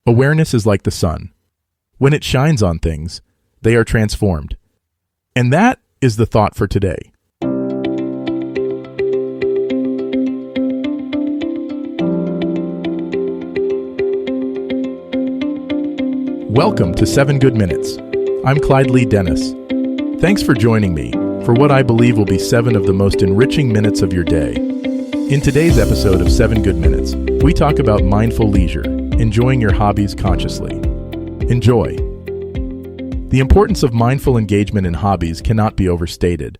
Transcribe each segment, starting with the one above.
Awareness is like the sun. When it shines on things, they are transformed. And that is the thought for today. Welcome to 7 Good Minutes. I'm Clyde Lee Dennis. Thanks for joining me for what I believe will be 7 of the most enriching minutes of your day. In today's episode of 7 Good Minutes, we talk about mindful leisure, enjoying your hobbies consciously. Enjoy. The importance of mindful engagement in hobbies cannot be overstated.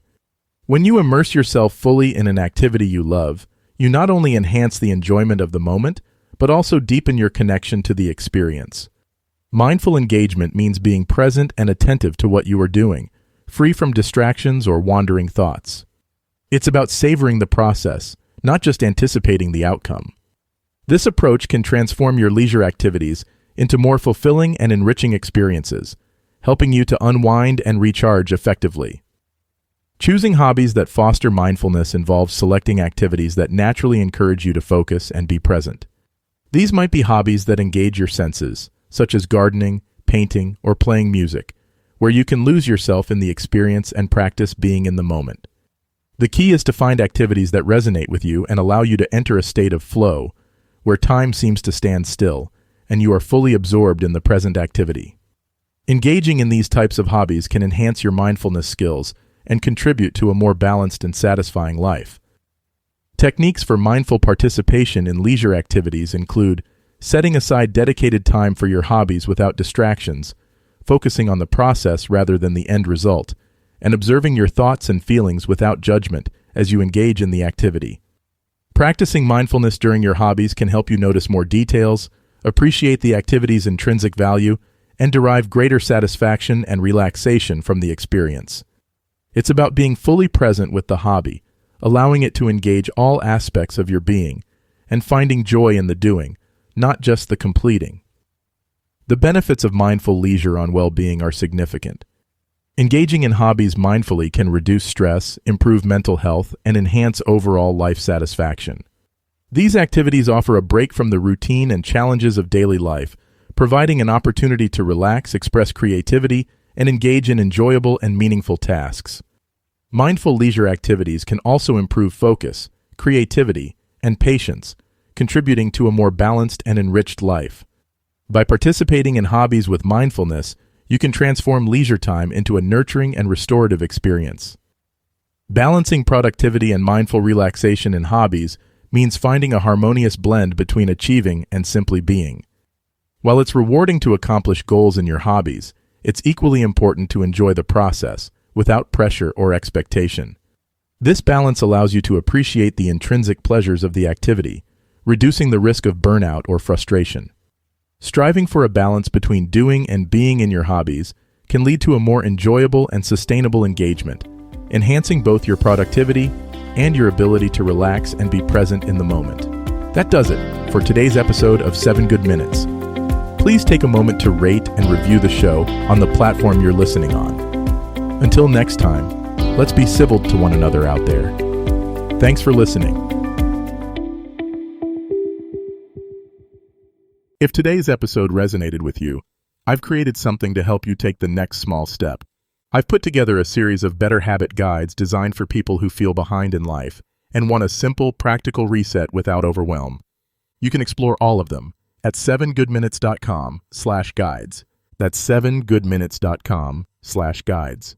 When you immerse yourself fully in an activity you love, you not only enhance the enjoyment of the moment, but also deepen your connection to the experience. Mindful engagement means being present and attentive to what you are doing, free from distractions or wandering thoughts. It's about savoring the process, not just anticipating the outcome. This approach can transform your leisure activities into more fulfilling and enriching experiences, helping you to unwind and recharge effectively. Choosing hobbies that foster mindfulness involves selecting activities that naturally encourage you to focus and be present. These might be hobbies that engage your senses, such as gardening, painting, or playing music, where you can lose yourself in the experience and practice being in the moment. The key is to find activities that resonate with you and allow you to enter a state of flow, where time seems to stand still, and you are fully absorbed in the present activity. Engaging in these types of hobbies can enhance your mindfulness skills and contribute to a more balanced and satisfying life. Techniques for mindful participation in leisure activities include setting aside dedicated time for your hobbies without distractions, focusing on the process rather than the end result, and observing your thoughts and feelings without judgment as you engage in the activity. Practicing mindfulness during your hobbies can help you notice more details, appreciate the activity's intrinsic value, and derive greater satisfaction and relaxation from the experience. It's about being fully present with the hobby, allowing it to engage all aspects of your being, and finding joy in the doing, not just the completing. The benefits of mindful leisure on well-being are significant. Engaging in hobbies mindfully can reduce stress, improve mental health, and enhance overall life satisfaction. These activities offer a break from the routine and challenges of daily life, providing an opportunity to relax, express creativity, and engage in enjoyable and meaningful tasks. Mindful leisure activities can also improve focus, creativity, and patience, contributing to a more balanced and enriched life. By participating in hobbies with mindfulness, you can transform leisure time into a nurturing and restorative experience. Balancing productivity and mindful relaxation in hobbies means finding a harmonious blend between achieving and simply being. While it's rewarding to accomplish goals in your hobbies, it's equally important to enjoy the process without pressure or expectation. This balance allows you to appreciate the intrinsic pleasures of the activity, reducing the risk of burnout or frustration. Striving for a balance between doing and being in your hobbies can lead to a more enjoyable and sustainable engagement, enhancing both your productivity and your ability to relax and be present in the moment. That does it for today's episode of 7 Good Minutes. Please take a moment to rate and review the show on the platform you're listening on. Until next time, let's be civil to one another out there. Thanks for listening. If today's episode resonated with you, I've created something to help you take the next small step. I've put together a series of better habit guides designed for people who feel behind in life and want a simple, practical reset without overwhelm. You can explore all of them at 7goodminutes.com/guides. That's 7goodminutes.com/guides.